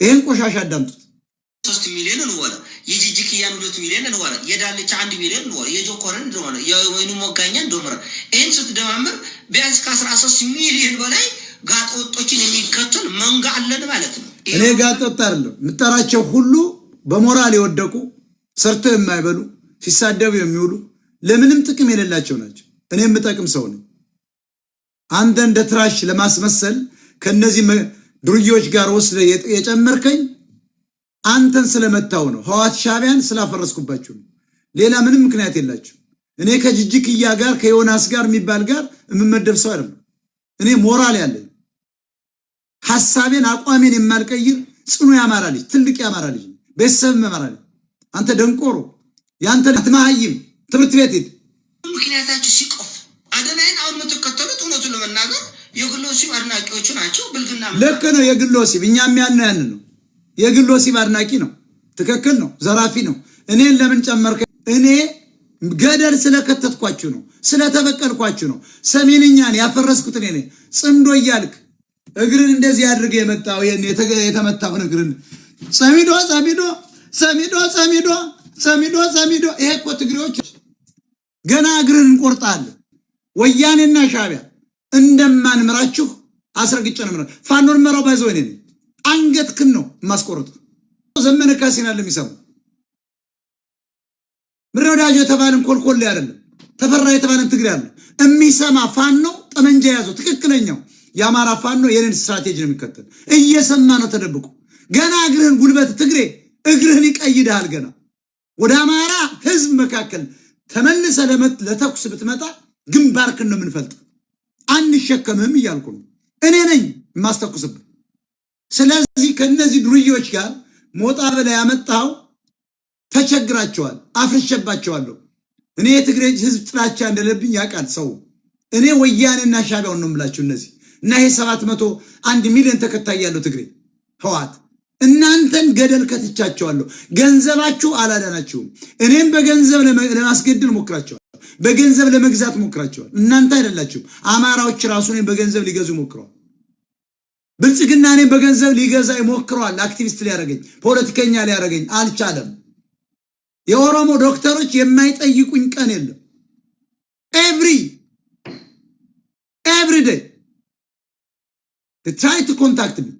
ይሄን ቆሻሻ አዳምጡት። 3 ሚሊዮን ነው ወራ የጂጂክያን 2 ሚሊዮን ነው ወራ የዳልቻ 1 ሚሊዮን ነው ወራ የጆኮረን ነው ወራ የወይኑ ሞጋኛ እንደምራ ይሄን ስትደማምር ቢያንስ ከ13 ሚሊዮን በላይ ጋጦጦችን የሚከተል መንጋ አለን ማለት ነው። እኔ ጋጦጥ አይደለም ምጠራቸው ሁሉ በሞራል የወደቁ ሰርተው የማይበሉ ሲሳደቡ የሚውሉ ለምንም ጥቅም የሌላቸው ናቸው። እኔ የምጠቅም ሰው ነኝ። አንተ እንደ ትራሽ ለማስመሰል ከነዚህ ድርዮች ጋር ወስደ የጨመርከኝ አንተን ስለመታው ነው። ህዋት ሻቢያን ስላፈረስኩባችሁ ነው። ሌላ ምንም ምክንያት የላችሁ። እኔ ከጅጅክያ ጋር ከዮናስ ጋር የሚባል ጋር የምመደብ ሰው አይደለም። እኔ ሞራል ያለኝ ሐሳቤን አቋሜን የማልቀይር ጽኑ ያማራ ልጅ ትልቅ ያማራ ልጅ ቤተሰብ መማራ ልጅ። አንተ ደንቆሮ ያንተ አትማሃይም ትምህርት ቤት ሄድ ምክንያታችሁ ሲቆፍ አደናይን አሁን የምትከተሉት እውነቱን ለመናገር የግሎሲብ አድናቂዎቹ ናቸው። ብልግና ልክ ነው። የግሎሲብ እኛም ያን ነው። የግሎሲብ አድናቂ ነው። ትክክል ነው። ዘራፊ ነው። እኔን ለምን ጨመርከ? እኔ ገደል ስለከተትኳችሁ ነው። ስለተበቀልኳችሁ ነው። ሰሜንኛን ያፈረስኩት እኔ ነኝ። ጽምዶ እያልክ እግርን እንደዚህ አድርገህ የመጣው የተመታውን እግርን ሰሚዶ ሰሚዶ ሰሚዶ ሰሚዶ ሰሚዶ ሰሚዶ ይሄ እኮ ትግሬዎች ገና እግርን እንቆርጣለን። ወያኔና ሻቢያ እንደማንምራችሁ አስረግጬ ነው ማለት ፋኖን መራው ባይዘው እኔ ነኝ። አንገትክን ነው ማስቆርጥ። ዘመነ ካሴና ለሚሰሙ ምረዳጆ የተባለን ኮልኮል አይደለም ተፈራ የተባለን ትግሬ አለ የሚሰማ ፋኖ ጠመንጃ ያዘው ትክክለኛው ያማራ ፋኖ የኔን ስትራቴጂ ነው የሚከተል። እየሰማ ነው ተደብቆ ገና እግርህን ጉልበት ትግሬ እግርህን ይቀይዳል። ገና ወደ አማራ ህዝብ መካከል ተመልሰ ለተኩስ ብትመጣ ግንባርክን ነው የምንፈልጥ። አንሸከምም እያልኩ ነው። እኔ ነኝ ማስተኩስብ። ስለዚህ ከነዚህ ዱርዬዎች ጋር ሞጣ በላ ያመጣው ተቸግራቸዋል። አፍርሸባቸዋለሁ። እኔ የትግሬ ህዝብ ጥላቻ እንደለብኝ ያውቃል ሰው። እኔ ወያኔና ሻቢያውን ነው የምላችሁ እነዚህ እና ይሄ 701 ሚሊዮን ተከታይ ያለው ትግሬ ህዋት እናንተን ገደል ከትቻቸዋለሁ። ገንዘባችሁ አላዳናችሁም። እኔም በገንዘብ ለማስገደል ሞክራቸዋል። በገንዘብ ለመግዛት ሞክራቸዋል። እናንተ አይደላችሁም። አማራዎች ራሱ እኔን በገንዘብ ሊገዙ ሞክረዋል። ብልጽግና እኔን በገንዘብ ሊገዛ ሞክረዋል። አክቲቪስት ሊያደርገኝ ፖለቲከኛ ሊያደርገኝ አልቻለም። የኦሮሞ ዶክተሮች የማይጠይቁኝ ቀን የለም። every day they try to contact me።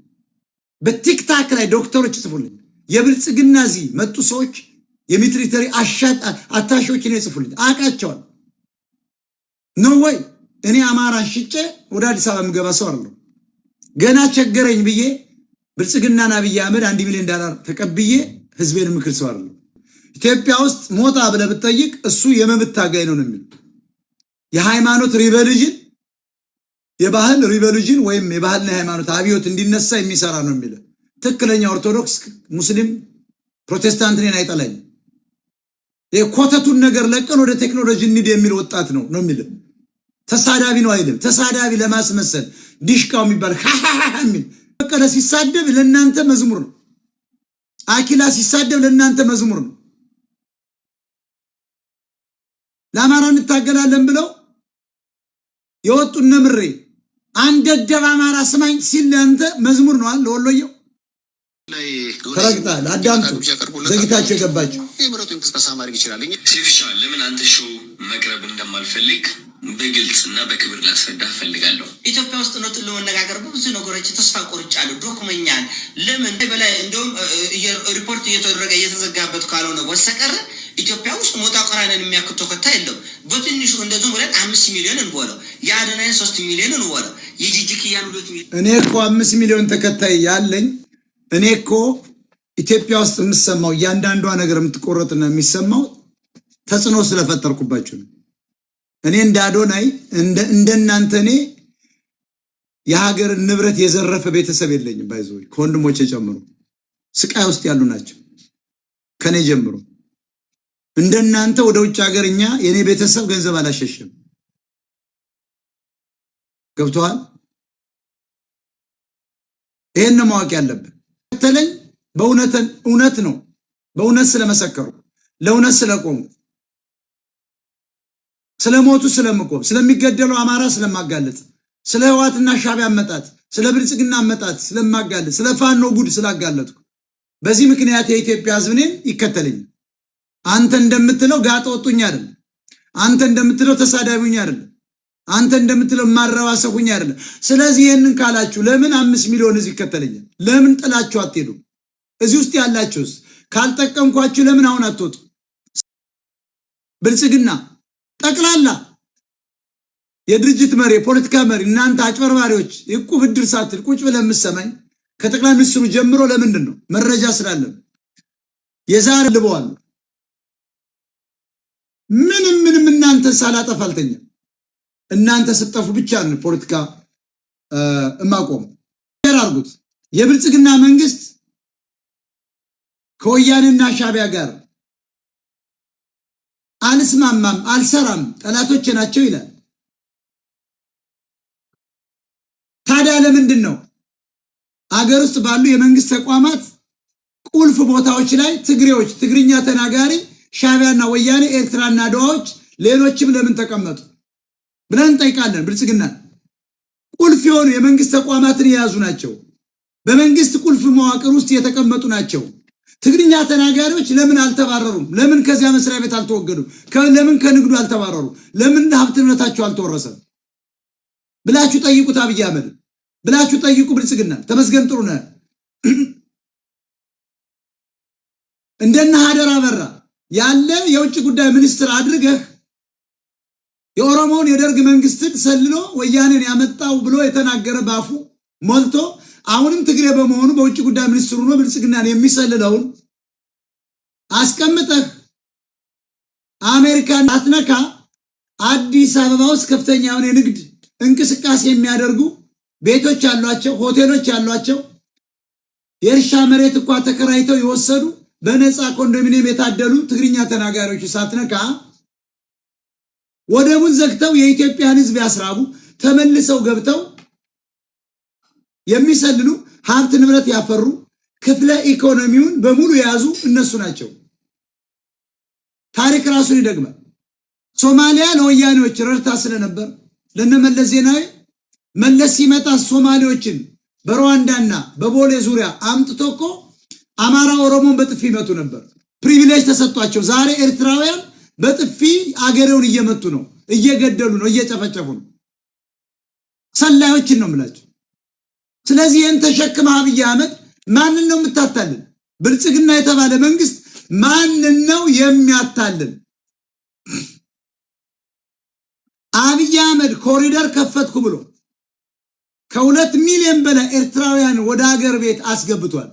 በቲክታክ ላይ ዶክተሮች ጽፉልኝ። የብልጽግና እዚህ መጡ ሰዎች የሚሊተሪ አታሾች ነው ጽፉልኝ። አቃቸዋል ነው ወይ እኔ አማራን ሽጬ ወደ አዲስ አበባ የምገባ ሰው አይደለም። ገና ቸገረኝ ብዬ ብልጽግናና አብይ አህመድ $1 ሚሊዮን ተቀብዬ ህዝቤን ምክር ሰው አይደለም። ኢትዮጵያ ውስጥ ሞጣ ብለህ ብትጠይቅ እሱ የመብት ታጋይ ነው የሚል የሃይማኖት ሪቨሉሽን የባህል ሪቨሉሽን ወይም የባህልና ሃይማኖት አብዮት እንዲነሳ የሚሰራ ነው የሚል ትክክለኛ ኦርቶዶክስ ሙስሊም ፕሮቴስታንት ነን አይጠላኝ። የኮተቱን ነገር ለቀን ወደ ቴክኖሎጂ እንሂድ የሚል ወጣት ነው የሚል ተሳዳቢ ነው አይደለም። ተሳዳቢ ለማስመሰል ዲሽቃው የሚባል የሚል በቀለ ሲሳደብ ለእናንተ መዝሙር ነው። አኪላ ሲሳደብ ለእናንተ መዝሙር ነው። ለአማራ እንታገላለን ብለው የወጡን ነምሬ አንድ ደብ አማራ ስማኝ ሲል ለአንተ መዝሙር ነው አለ ወሎየው ተረግጣል። አዳምጡ ዘግታችሁ የገባችሁ የምረቱ እንቅስቃሴ ማድረግ ይችላል። ሴፍሻ ለምን አንተ ሾው መቅረብ እንደማልፈልግ በግልጽና በክብር ላስረዳ ፈልጋለሁ። ኢትዮጵያ ውስጥ ነው ጥሎ መነጋገር ብዙ ነገሮች ተስፋ ቆርጫለሁ። ዶክመኛል ለምን በላይ እንደውም ሪፖርት እየተዘጋበት ካልሆነ ወሰቀረ ኢትዮጵያ ውስጥ ሞጣ ቀራነን የሚያክቶ ከታ የለም። በትንሹ እንደዚህ ብለን 5 ሚሊዮን እንወለው ያደናን 3 ሚሊዮን እንወለው የጂጂክያን 2 ሚሊዮን እኔ እኮ 5 ሚሊዮን ተከታይ ያለኝ እኔ እኮ ኢትዮጵያ ውስጥ የምሰማው ያንዳንዷ ነገር የምትቆረጥና የሚሰማው ተጽኖ ስለፈጠርኩባችሁ ነው። እኔ እንዳዶናይ እንደናንተ እኔ የሀገር ንብረት የዘረፈ ቤተሰብ የለኝም። ባይዘው ከወንድሞቼ ጨምሮ ስቃይ ውስጥ ያሉ ናቸው ከኔ ጀምሮ። እንደናንተ ወደ ውጭ ሀገርኛ የኔ ቤተሰብ ገንዘብ አላሸሸም። ገብቷል? ይሄን ነው ማወቅ ያለብን። ተለኝ በእውነት ነው። በእውነት ስለመሰከሩ ለእውነት ስለቆሙ ስለሞቱ ስለምቆም ስለሚገደለው አማራ ስለማጋለጥ ስለ ህዋትና ሻቢያ አመጣጥ ስለ ብልጽግና አመጣጥ ስለማጋለጥ ስለ ፋኖ ጉድ ስላጋለጥኩ በዚህ ምክንያት የኢትዮጵያ ሕዝብ እኔን ይከተለኝ። አንተ እንደምትለው ጋጠ ወጡኝ አይደል? አንተ እንደምትለው ተሳዳቢኝ አይደል? አንተ እንደምትለው ማረባሰኩኝ አይደል? ስለዚህ ይሄንን ካላችሁ ለምን 5 ሚሊዮን ሕዝብ ይከተለኛል? ለምን ጥላችሁ አትሄዱ? እዚህ ውስጥ ያላችሁስ ካልጠቀምኳችሁ ለምን አሁን አትወጡ? ብልጽግና ጠቅላላ የድርጅት መሪ የፖለቲካ መሪ እናንተ አጭበርባሪዎች ይቁፍ እድር ሳትል ቁጭ ብለህ የምትሰማኝ ከጠቅላይ ሚኒስትሩ ጀምሮ ለምንድን ነው? መረጃ ስላለን የዛሬ ልበዋል። ምንም እናንተ ሳላጠፋ አልተኛም። እናንተ ስጠፉ ብቻ ነው ፖለቲካ እማቆም አርጉት። የብልጽግና መንግስት ከወያኔና ሻቢያ ጋር አልስማማም አልሰራም ጠላቶች ናቸው ይላል። ታዲያ ለምንድን ነው አገር ውስጥ ባሉ የመንግስት ተቋማት ቁልፍ ቦታዎች ላይ ትግሬዎች ትግርኛ ተናጋሪ ሻቢያና ወያኔ ኤርትራና አድዋዎች ሌሎችም ለምን ተቀመጡ ብለን እንጠይቃለን። ብልጽግና ቁልፍ የሆኑ የመንግስት ተቋማትን የያዙ ናቸው። በመንግስት ቁልፍ መዋቅር ውስጥ የተቀመጡ ናቸው። ትግርኛ ተናጋሪዎች ለምን አልተባረሩም? ለምን ከዚያ መስሪያ ቤት አልተወገዱም? ለምን ከንግዱ አልተባረሩ? ለምን ሀብት ንብረታቸው አልተወረሰም ብላችሁ ጠይቁት። አብይ አህመድ ብላችሁ ጠይቁ። ብልጽግና ተመስገን ጥሩነህ እንደነ ሀደራ በራ ያለ የውጭ ጉዳይ ሚኒስትር አድርገህ የኦሮሞውን የደርግ መንግስትን ሰልሎ ወያኔን ያመጣው ብሎ የተናገረ ባፉ ሞልቶ አሁንም ትግሬ በመሆኑ በውጭ ጉዳይ ሚኒስትሩ ነው ብልጽግናን የሚሰልለውን አስቀምጠህ አሜሪካን አትነካ። አዲስ አበባ ውስጥ ከፍተኛ የሆነ የንግድ እንቅስቃሴ የሚያደርጉ ቤቶች ያሏቸው ሆቴሎች ያሏቸው የእርሻ መሬት እንኳን ተከራይተው የወሰዱ በነፃ ኮንዶሚኒየም የታደሉ ትግርኛ ተናጋሪዎች ሳትነካ ወደቡን ዘግተው የኢትዮጵያን ሕዝብ ያስራቡ ተመልሰው ገብተው የሚሰልሉ ሀብት ንብረት ያፈሩ ክፍለ ኢኮኖሚውን በሙሉ የያዙ እነሱ ናቸው። ታሪክ ራሱን ይደግማል። ሶማሊያ ለወያኔዎች ረድታ ስለነበር ለነመለስ ዜናዊ መለስ ሲመጣ ሶማሌዎችን በሩዋንዳና በቦሌ ዙሪያ አምጥቶ እኮ አማራ ኦሮሞን በጥፊ ይመቱ ነበር። ፕሪቪሌጅ ተሰጥቷቸው ዛሬ ኤርትራውያን በጥፊ አገሬውን እየመቱ ነው፣ እየገደሉ ነው፣ እየጨፈጨፉ ነው። ሰላዮችን ነው የምላቸው። ስለዚህ ይህን ተሸክመ አብይ አህመድ ማንን ነው የምታታልን? ብልጽግና የተባለ መንግስት ማንን ነው የሚያታልን? አብይ አህመድ ኮሪደር ከፈትኩ ብሎ ከ2 ሚሊዮን በላይ ኤርትራውያን ወደ ሀገር ቤት አስገብቷል።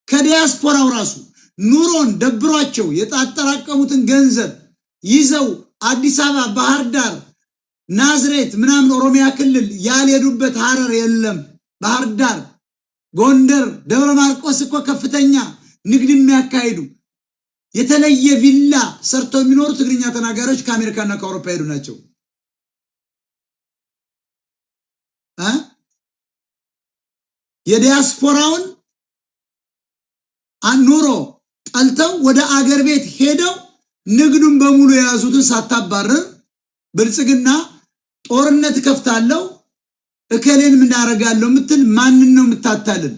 ከዲያስፖራው ራሱ ኑሮን ደብሯቸው የጣጠራቀሙትን ገንዘብ ይዘው አዲስ አበባ፣ ባህር ዳር፣ ናዝሬት ምናምን ኦሮሚያ ክልል ያልሄዱበት ሐረር የለም። ባህር ዳር፣ ጎንደር፣ ደብረ ማርቆስ እኮ ከፍተኛ ንግድ የሚያካሂዱ የተለየ ቪላ ሰርተው የሚኖሩ ትግርኛ ተናጋሪዎች ከአሜሪካና ከአውሮፓ ሄዱ ናቸው። የዲያስፖራውን ኑሮ ጠልተው ወደ አገር ቤት ሄደው ንግዱን በሙሉ የያዙትን ሳታባረር ብልጽግና ጦርነት ከፍታለው እከሌን ምን አደርጋለሁ ምትል ማንን ነው የምታታልን?